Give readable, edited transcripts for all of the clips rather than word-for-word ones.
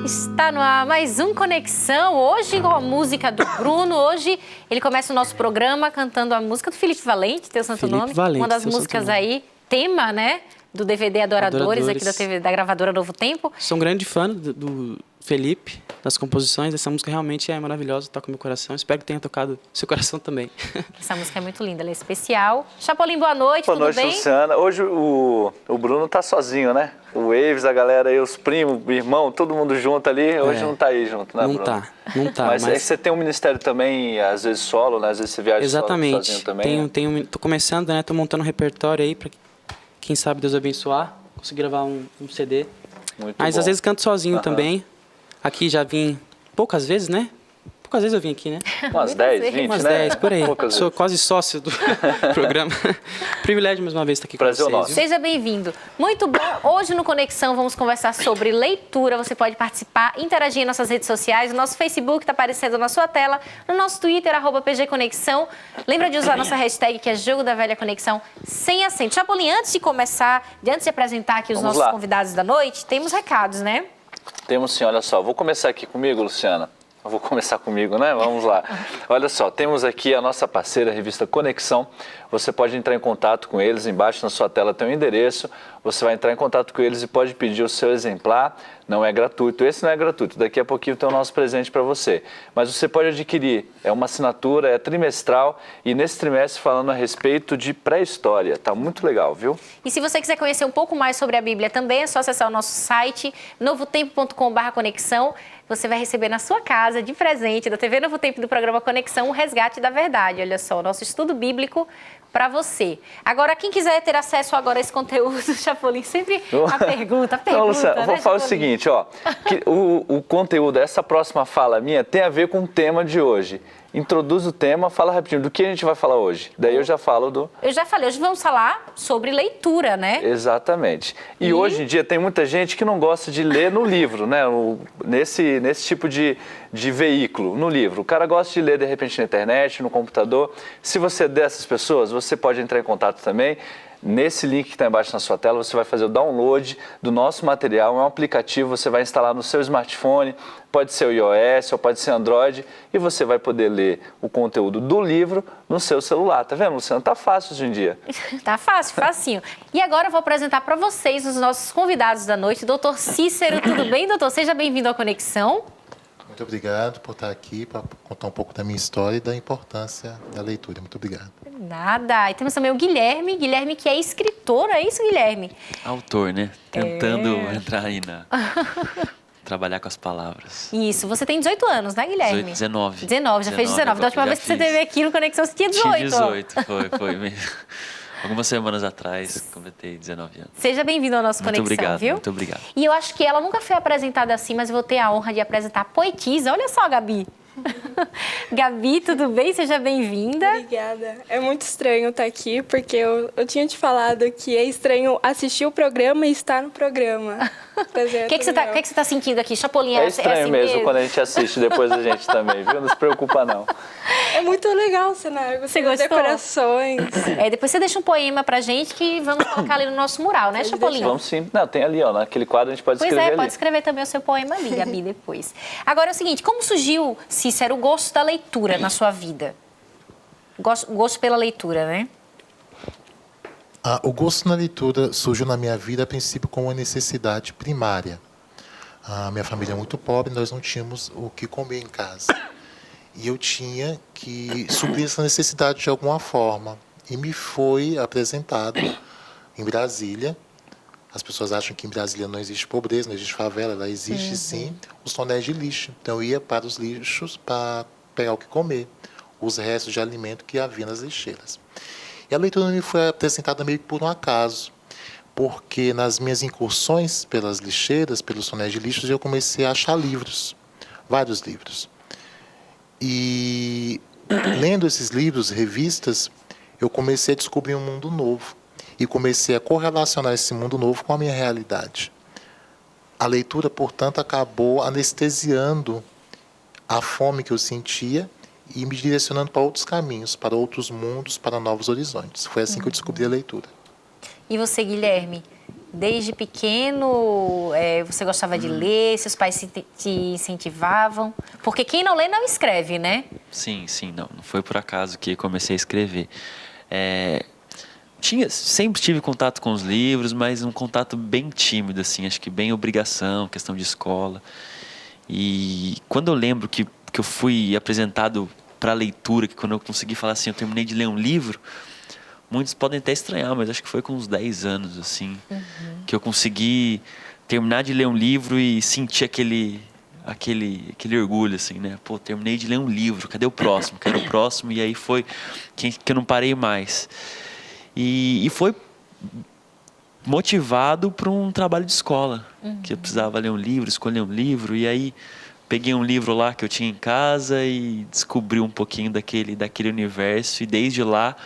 Está no ar mais um Conexão, hoje com a música do Bruno. Hoje ele começa o nosso programa cantando a música do Felipe Valente, teu santo Felipe nome. Valente, uma das teu músicas santo nome. aí, tema, né, do DVD Adoradores, aqui da gravadora Novo Tempo. Sou um grande fã do Felipe, das composições. Essa música realmente é maravilhosa, toca meu coração. Espero que tenha tocado seu coração também. Essa música é muito linda, ela é especial. Chapolin, boa noite, tudo bem? Boa noite, Luciana. Hoje o Bruno tá sozinho, né? O Waves, a galera aí, os primos, o irmão, todo mundo junto ali. Hoje não tá aí junto, né, Bruno? Não tá. Mas você tem um ministério também, às vezes solo, né? Às vezes você viaja sozinho também. Tô começando, né? Tô montando um repertório aí pra quem sabe Deus abençoar. Conseguir gravar um CD. Muito Mas bom. às vezes canto sozinho também. Aqui já vim poucas vezes, né? Poucas vezes eu vim aqui, né? Umas 10, 20, Umas né? 10, por aí. Poucas Sou vezes. quase sócio do programa. Privilégio mais uma vez estar aqui Prazer com vocês. nosso. Seja bem-vindo. Muito bom. Hoje no Conexão vamos conversar sobre leitura. Você pode participar, interagir em nossas redes sociais. O nosso Facebook está aparecendo na sua tela. No nosso Twitter, @PGConexão. Lembra de usar a nossa hashtag, que é Jogo da Velha Conexão, sem acento. Chapolin, antes de apresentar aqui os nossos convidados da noite, temos recados, né? Temos sim, olha só. Vou começar aqui comigo, Luciana. Eu vou começar comigo, né? Vamos lá. Olha só, temos aqui a nossa parceira, a revista Conexão. Você pode entrar em contato com eles, embaixo na sua tela tem um endereço. Você vai entrar em contato com eles e pode pedir o seu exemplar. Não é gratuito, esse não é gratuito. Daqui a pouquinho tem o nosso presente para você. Mas você pode adquirir, é uma assinatura, é trimestral e nesse trimestre falando a respeito de pré-história. Tá muito legal, viu? E se você quiser conhecer um pouco mais sobre a Bíblia também, é só acessar o nosso site, novotempo.com/conexão. Você vai receber na sua casa, de presente, da TV Novo Tempo do programa Conexão, o Resgate da Verdade. Olha só, o nosso estudo bíblico para você. Agora, quem quiser ter acesso agora a esse conteúdo, Chapolin, sempre a pergunta, Não, Luciana, né, vou falar o Chapolin? seguinte, ó, que o conteúdo, essa próxima fala minha tem a ver com o tema de hoje. Introduz o tema, fala rapidinho do que a gente vai falar hoje. Daí eu já falo do... Eu já falei, hoje vamos falar sobre leitura, né? Exatamente. E hoje em dia tem muita gente que não gosta de ler no livro, né? Nesse tipo de veículo, no livro. O cara gosta de ler, de repente, na internet, no computador. Se você é dessas pessoas, você pode entrar em contato também. Nesse link que está embaixo na sua tela, você vai fazer o download do nosso material. É um aplicativo, você vai instalar no seu smartphone, pode ser o iOS ou pode ser Android, e você vai poder ler o conteúdo do livro no seu celular. Tá vendo, Luciano? Tá fácil hoje em dia. Tá fácil, facinho. E agora eu vou apresentar para vocês os nossos convidados da noite, doutor Cícero. Tudo bem, doutor? Seja bem-vindo à Conexão. Muito obrigado por estar aqui para contar um pouco da minha história e da importância da leitura. Muito obrigado. Nada. E temos também o Guilherme que é escritor, é isso, Guilherme? Autor, né? Tentando entrar aí trabalhar com as palavras. Isso. Você tem 18 anos, né, Guilherme? 19. 19, já fez 19. Da última vez que você esteve aqui no Conexão, você tinha 18. Tinha 18, foi mesmo. Algumas semanas atrás, completei 19 anos. Seja bem-vindo ao nosso Muito Conexão, obrigado, viu? muito obrigado. E eu acho que ela nunca foi apresentada assim, mas eu vou ter a honra de apresentar a poetisa. Olha só, Gabi. Gabi, tudo bem? Seja bem-vinda. Obrigada. É muito estranho estar aqui, porque eu tinha te falado que é estranho assistir o programa e estar no programa. O que você está sentindo aqui? Chapolin, É estranho assim mesmo quando a gente assiste depois a gente também, viu? Não se preocupa, não. É muito legal o cenário. Você Tem as gostou? decorações. Depois você deixa um poema pra gente que vamos colocar ali no nosso mural, né, Chapolin? Vamos sim. Não, tem ali, ó, naquele quadro a gente pode Pois escrever ali. pode escrever também o seu poema ali, Gabi, depois. Agora é o seguinte, como surgiu, Cícero, o gosto da leitura na sua vida? Gosto pela leitura, né? O gosto na leitura surgiu na minha vida, a princípio, como uma necessidade primária. A minha família é muito pobre, nós não tínhamos o que comer em casa. E eu tinha que suprir essa necessidade de alguma forma. E me foi apresentado em Brasília. As pessoas acham que em Brasília não existe pobreza, não existe favela, ela existe sim, os tonéis de lixo. Então eu ia para os lixos para pegar o que comer, os restos de alimento que havia nas lixeiras. E a leitura me foi apresentada meio que por um acaso, porque nas minhas incursões pelas lixeiras, pelos tonéis de lixo, eu comecei a achar livros, vários livros. E lendo esses livros, revistas, eu comecei a descobrir um mundo novo. E comecei a correlacionar esse mundo novo com a minha realidade. A leitura, portanto, acabou anestesiando a fome que eu sentia e me direcionando para outros caminhos, para outros mundos, para novos horizontes. Foi assim que eu descobri a leitura. E você, Guilherme? Desde pequeno, você gostava de ler, seus pais te incentivavam? Porque quem não lê não escreve, né? Sim, não foi por acaso que comecei a escrever. Sempre tive contato com os livros, mas um contato bem tímido, assim, acho que bem obrigação, questão de escola. E quando eu lembro que eu fui apresentado para a leitura, que quando eu consegui falar assim, eu terminei de ler um livro, muitos podem até estranhar, mas acho que foi com uns 10 anos, assim, que eu consegui terminar de ler um livro e sentir aquele orgulho, assim, né? Pô, terminei de ler um livro, cadê o próximo? Quero o próximo, e aí foi que eu não parei mais. E foi motivado por um trabalho de escola, que eu precisava ler um livro, escolher um livro, e aí peguei um livro lá que eu tinha em casa e descobri um pouquinho daquele universo, e desde lá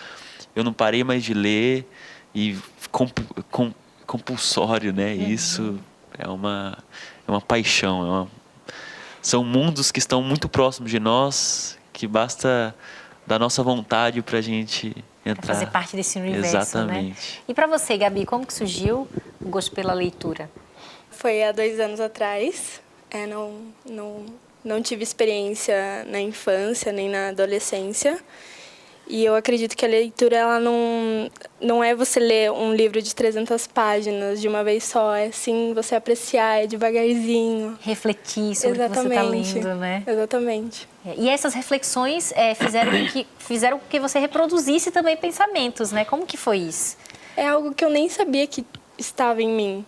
eu não parei mais de ler, e compulsório, né? Isso é uma paixão, são mundos que estão muito próximos de nós, que basta da nossa vontade para a gente entrar. Fazer parte desse universo, exatamente, né? E para você, Gabi, como que surgiu o gosto pela leitura? Foi há 2 anos atrás. Não tive experiência na infância nem na adolescência. E eu acredito que a leitura, ela não é você ler um livro de 300 páginas de uma vez só. É sim você apreciar, devagarzinho. Refletir sobre o que você está lendo, né? Exatamente. E essas reflexões fizeram com que você reproduzisse também pensamentos, né? Como que foi isso? É algo que eu nem sabia que estava em mim.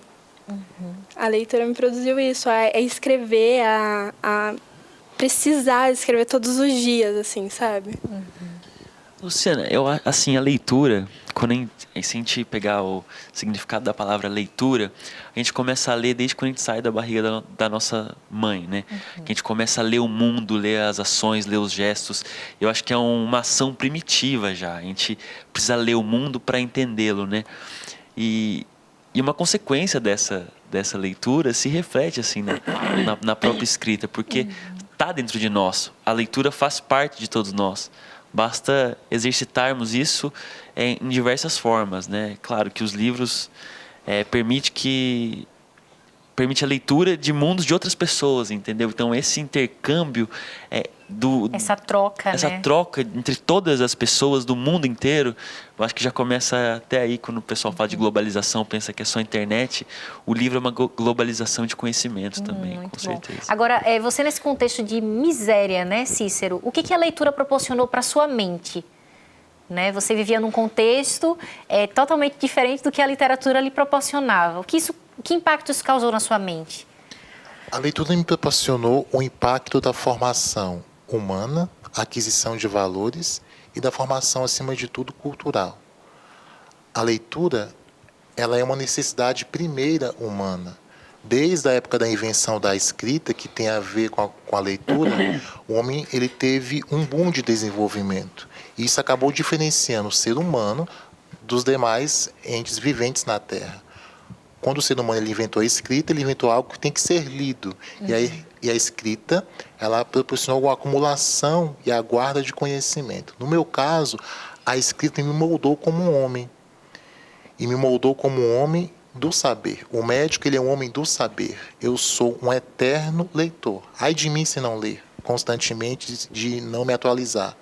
A leitura me produziu isso, a escrever, a precisar escrever todos os dias, assim, sabe? Luciana, a leitura, quando se a gente pegar o significado da palavra leitura, a gente começa a ler desde quando a gente sai da barriga da nossa mãe, né? A gente começa a ler o mundo, ler as ações, ler os gestos. Eu acho que é uma ação primitiva já. A gente precisa ler o mundo para entendê-lo, né? E uma consequência dessa leitura se reflete assim, né? na própria escrita, porque está dentro de nós. A leitura faz parte de todos nós. Basta exercitarmos isso em diversas formas, né? Claro que os livros permite a leitura de mundos de outras pessoas, entendeu? Então esse intercâmbio essa troca, né? Troca entre todas as pessoas do mundo inteiro, eu acho que já começa até aí, quando o pessoal fala de globalização, pensa que é só internet. O livro é uma globalização de conhecimento também, muito com bom. certeza. Agora, você nesse contexto de miséria, né, Cícero, o que a leitura proporcionou para sua mente? Né? Você vivia num contexto totalmente diferente do que a literatura lhe proporcionava. Que impacto isso causou na sua mente? A leitura me proporcionou o impacto da formação humana, aquisição de valores e da formação, acima de tudo, cultural. A leitura, ela é uma necessidade primeira humana. Desde a época da invenção da escrita, que tem a ver com a leitura, o homem ele teve um boom de desenvolvimento. E isso acabou diferenciando o ser humano dos demais entes viventes na Terra. Quando o ser humano ele inventou a escrita, ele inventou algo que tem que ser lido. E a escrita, ela proporcionou a acumulação e a guarda de conhecimento. No meu caso, a escrita me moldou como um homem. E me moldou como um homem do saber. O médico, ele é um homem do saber. Eu sou um eterno leitor. Ai de mim se não ler constantemente, de não me atualizar.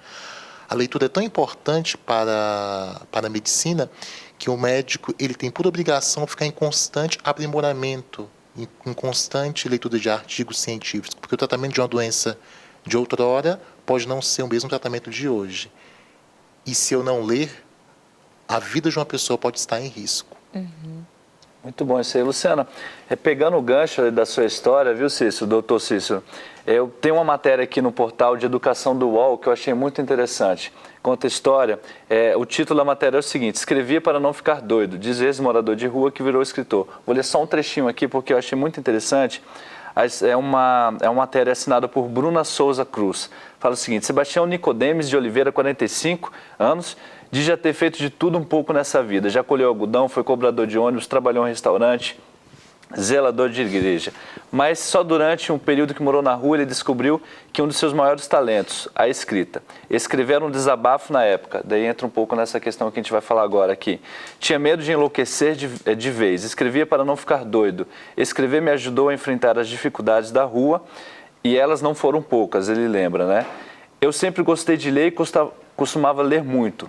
A leitura é tão importante para a medicina que o médico ele tem por obrigação ficar em constante aprimoramento, em constante leitura de artigos científicos, porque o tratamento de uma doença de outrora pode não ser o mesmo tratamento de hoje. E se eu não ler, a vida de uma pessoa pode estar em risco. Muito bom isso aí. Luciana, pegando o gancho da sua história, viu, Cícero, doutor Cícero, eu tenho uma matéria aqui no portal de educação do UOL que eu achei muito interessante. Conta a história, o título da matéria é o seguinte: escrevia para não ficar doido, diz ex-morador de rua que virou escritor. Vou ler só um trechinho aqui porque eu achei muito interessante. É uma matéria assinada por Bruna Souza Cruz. Fala o seguinte: Sebastião Nicodemes de Oliveira, 45 anos, diz já ter feito de tudo um pouco nessa vida. Já colheu algodão, foi cobrador de ônibus, trabalhou em restaurante, zelador de igreja. Mas só durante um período que morou na rua ele descobriu que um dos seus maiores talentos, a escrita. Escrever era um desabafo na época, daí entra um pouco nessa questão que a gente vai falar agora aqui. Tinha medo de enlouquecer de vez, escrevia para não ficar doido. Escrever me ajudou a enfrentar as dificuldades da rua e elas não foram poucas, ele lembra, né? Eu sempre gostei de ler e costumava ler muito.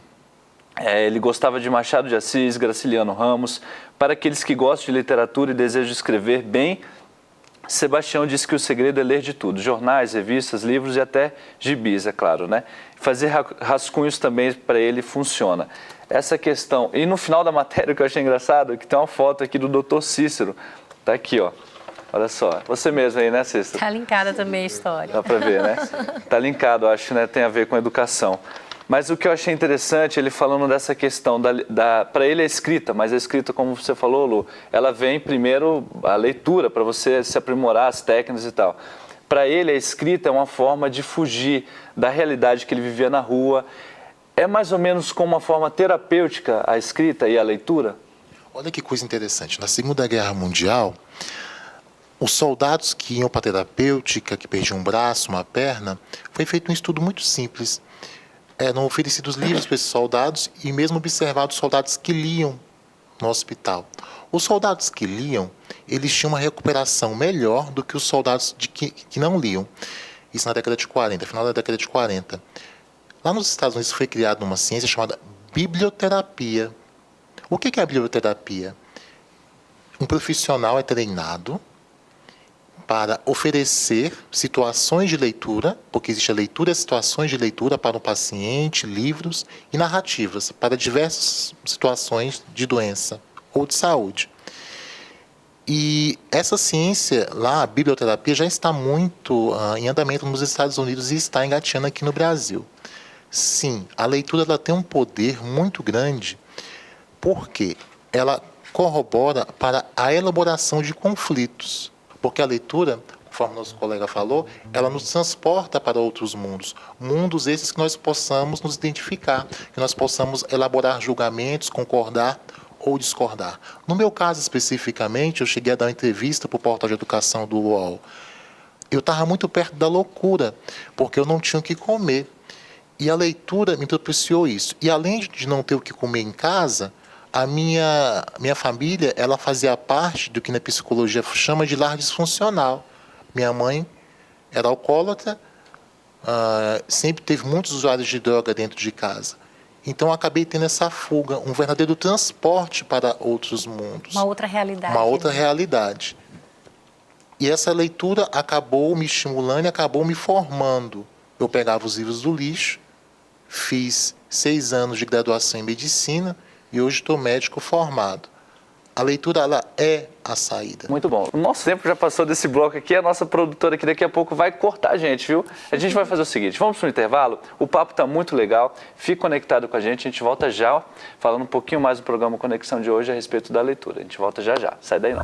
Ele gostava de Machado de Assis, Graciliano Ramos. Para aqueles que gostam de literatura e desejam escrever bem, Sebastião disse que o segredo é ler de tudo. Jornais, revistas, livros e até gibis, é claro, né? Fazer rascunhos também para ele funciona. Essa questão... E no final da matéria, o que eu achei engraçado, é que tem uma foto aqui do Dr. Cícero. Tá aqui, ó. Olha só. Você mesmo aí, né, Cícero? Tá linkada também a história. Dá para ver, né? Tá linkado, acho, né? Tem a ver com educação. Mas o que eu achei interessante, ele falando dessa questão, para ele é escrita, mas a escrita, como você falou, Lu, ela vem primeiro a leitura, para você se aprimorar as técnicas e tal. Para ele, a escrita é uma forma de fugir da realidade que ele vivia na rua. É mais ou menos como uma forma terapêutica a escrita e a leitura? Olha que coisa interessante. Na Segunda Guerra Mundial, os soldados que iam para a terapêutica, que perdiam um braço, uma perna, foi feito um estudo muito simples. Eram oferecidos livros para esses soldados e mesmo observados soldados que liam no hospital. Os soldados que liam, eles tinham uma recuperação melhor do que os soldados que não liam. Isso na década de 40, final da década de 40. Lá nos Estados Unidos foi criada uma ciência chamada biblioterapia. O que é a biblioterapia? Um profissional é treinado para oferecer situações de leitura, porque existe a leitura e situações de leitura para o paciente, livros e narrativas para diversas situações de doença ou de saúde. E essa ciência lá, a biblioterapia, já está muito em andamento nos Estados Unidos e está engateando aqui no Brasil. Sim, a leitura ela tem um poder muito grande, porque ela corrobora para a elaboração de conflitos. Porque a leitura, conforme nosso colega falou, ela nos transporta para outros mundos. Mundos esses que nós possamos nos identificar, que nós possamos elaborar julgamentos, concordar ou discordar. No meu caso especificamente, eu cheguei a dar uma entrevista para o portal de educação do UOL. Eu estava muito perto da loucura, porque eu não tinha o que comer. E a leitura me propiciou isso. E além de não ter o que comer em casa, a minha família, ela fazia parte do que na psicologia chama de lar disfuncional. Minha mãe era alcoólatra, sempre teve muitos usuários de droga dentro de casa. Então, eu acabei tendo essa fuga, um verdadeiro transporte para outros mundos. Uma outra realidade. Uma outra realidade. E essa leitura acabou me estimulando e acabou me formando. Eu pegava os livros do lixo, fiz 6 anos de graduação em medicina, e hoje estou médico formado. A leitura, ela é a saída. Muito bom. O nosso tempo já passou desse bloco aqui. A nossa produtora aqui daqui a pouco vai cortar a gente, viu? A gente vai fazer o seguinte, vamos para o intervalo. O papo está muito legal. Fique conectado com a gente volta já, falando um pouquinho mais do programa Conexão de hoje a respeito da leitura. A gente volta já já. Sai daí não.